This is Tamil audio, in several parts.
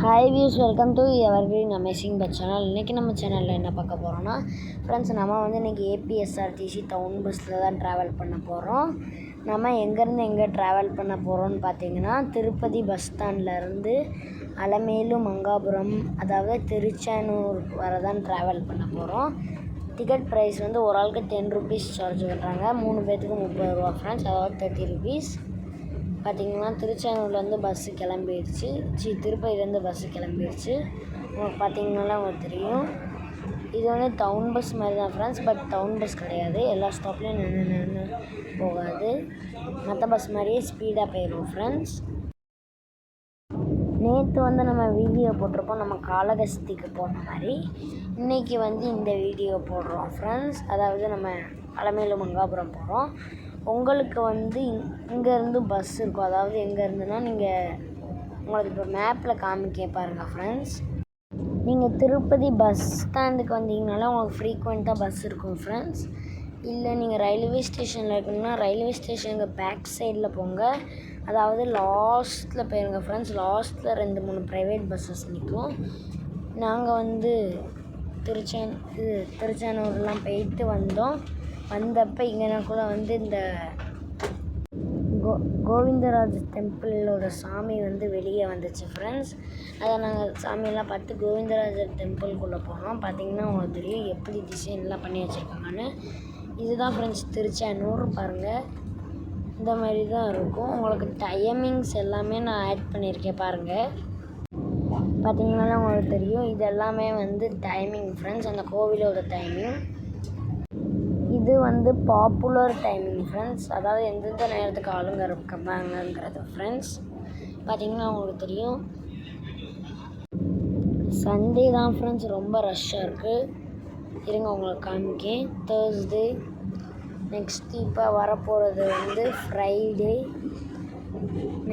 Hi views, welcome to evergreen amazing but channel. இன்றைக்கி நம்ம சேனலில் என்ன பார்க்க போகிறோன்னா ஃப்ரெண்ட்ஸ், நம்ம இன்றைக்கி ஏபிஎஸ்ஆர்டிசி டவுன் பஸ்ஸில் தான் ட்ராவல் பண்ண போகிறோம். நம்ம எங்கேருந்து எங்கே ட்ராவல் பண்ண போகிறோம்னு பார்த்தீங்கன்னா, திருப்பதி பஸ் ஸ்டாண்ட்லேருந்து அலமேலு மங்காபுரம், அதாவது திருச்சானூர் வரை தான் ட்ராவல் பண்ண போகிறோம். டிக்கெட் ப்ரைஸ் ஒரு ஆளுக்கு 10 ருபீஸ் சார்ஜ் பண்ணுறாங்க. 3 பேர்த்துக்கு 30 ரூபா ஃப்ரெண்ட்ஸ், அதாவது 30 ருபீஸ். பார்த்திங்கன்னா திருச்சானூர்லேருந்து பஸ்ஸு கிளம்பிடுச்சு. திருப்பதிலேருந்து பஸ்ஸு கிளம்பிடுச்சு. உங்களுக்கு பார்த்திங்கனால உங்களுக்கு தெரியும். இது டவுன் பஸ் மாதிரி தான் ஃப்ரெண்ட்ஸ், பட் டவுன் பஸ் கிடையாது. எல்லா ஸ்டாப்லேயும் நின்று போகாது. மற்ற பஸ் மாதிரியே ஸ்பீடாக போயிடும் ஃப்ரெண்ட்ஸ். நேற்று நம்ம வீடியோ போட்டிருப்போம், நம்ம காளகஸ்திக்கு போன மாதிரி. இன்றைக்கி இந்த வீடியோ போடுறோம் ஃப்ரெண்ட்ஸ். அதாவது நம்ம அலமேலு மங்காபுரம் போகிறோம். உங்களுக்கு இங்கேருந்து பஸ் இருக்கும். அதாவது எங்கே இருந்துன்னா, உங்களுக்கு இப்போ மேப்பில் காமிக்க பாருங்கள் ஃப்ரெண்ட்ஸ். நீங்கள் திருப்பதி பஸ் ஸ்டாண்டுக்கு வந்தீங்கனால உங்களுக்கு ஃப்ரீக்வெண்ட்டாக பஸ் இருக்கும் ஃப்ரெண்ட்ஸ். இல்லை நீங்கள் ரயில்வே ஸ்டேஷனில் இருக்கணும்னா ரயில்வே ஸ்டேஷனுக்கு பேக் சைடில் போங்க. அதாவது லாஸ்ட்டில் போயிருங்க ஃப்ரெண்ட்ஸ். லாஸ்ட்டில் 2-3 ப்ரைவேட் பஸ்ஸஸ் நிற்கும். நாங்கள் திருச்சானூர்லாம் போயிட்டு வந்தப்போ இங்கே கூட இந்த கோவிந்தராஜ் டெம்பிளோட சாமி வெளியே வந்துச்சு ஃப்ரெண்ட்ஸ். அதை நாங்கள் சாமியெல்லாம் பார்த்து கோவிந்தராஜர் டெம்பிள்குள்ளே போனோம். பார்த்திங்கன்னா உங்களுக்கு தெரியும் எப்படி டிசைன்லாம் பண்ணி வச்சுருக்காங்கன்னு. இதுதான் ஃப்ரெண்ட்ஸ் திருச்சானூர். பாருங்கள், இந்த மாதிரி தான் இருக்கும். உங்களுக்கு டைமிங்ஸ் எல்லாமே நான் ஆட் பண்ணியிருக்கேன் பாருங்கள். பார்த்திங்கனால உங்களுக்கு தெரியும். இது எல்லாமே டைமிங் ஃப்ரெண்ட்ஸ், அந்த கோவிலோட டைமிங். இது பாப்புலர் டைமிங் ஃப்ரெண்ட்ஸ், அதாவது எந்தெந்த நேரத்துக்கு ஆளுங்க இருக்காங்கங்கிறது ஃப்ரெண்ட்ஸ். பார்த்திங்கன்னா உங்களுக்கு தெரியும். சண்டே தான் ஃப்ரெண்ட்ஸ் ரொம்ப ரஷ்ஷாக இருக்குது. இருங்க உங்களுக்கு காமிக்கேன். தேர்ஸ்டே, நெக்ஸ்ட்டு இப்போ வரப்போகிறது ஃப்ரைடே,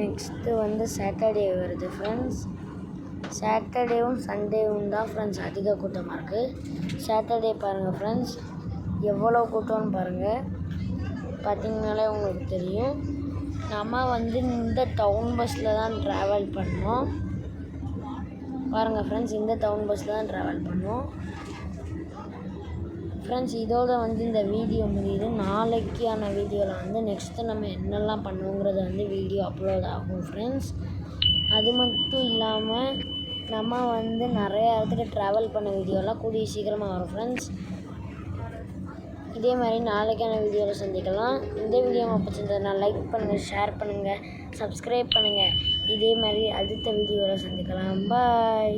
நெக்ஸ்ட்டு சாட்டர்டே வருது ஃப்ரெண்ட்ஸ். சாட்டர்டேவும் சண்டேவும் தான் ஃப்ரெண்ட்ஸ் அதிக கூட்டமாக இருக்குது. சாட்டர்டே பாருங்கள் ஃப்ரெண்ட்ஸ், எவ்வளோ கூட்டம்னு பாருங்கள். பார்த்திங்கனாலே உங்களுக்கு தெரியும். நம்ம இந்த டவுன் பஸ்ஸில் தான் ட்ராவல் பண்ணோம். பாருங்கள் ஃப்ரெண்ட்ஸ், இந்த டவுன் பஸ்ஸில் தான் ட்ராவல் பண்ணோம் ஃப்ரெண்ட்ஸ். இதோட இந்த வீடியோ முடியுது. நாளைக்கான வீடியோவில் நெக்ஸ்ட்டு நம்ம என்னெல்லாம் பண்ணுவோங்கிறது வீடியோ அப்லோட் ஆகும் ஃப்ரெண்ட்ஸ். அது மட்டும் இல்லாமல் நம்ம நிறைய இடத்துக்கு ட்ராவல் பண்ண வீடியோலாம் கூடிய சீக்கிரமாக வரும் ஃப்ரெண்ட்ஸ். இதே மாதிரி நாளைக்கான வீடியோவில் சந்திக்கலாம். இந்த வீடியோ பிடிச்சிருந்ததுனா லைக் பண்ணுங்கள், ஷேர் பண்ணுங்கள், சப்ஸ்கிரைப் பண்ணுங்கள். இதே மாதிரி அடுத்த வீடியோவில் சந்திக்கலாம். பாய்.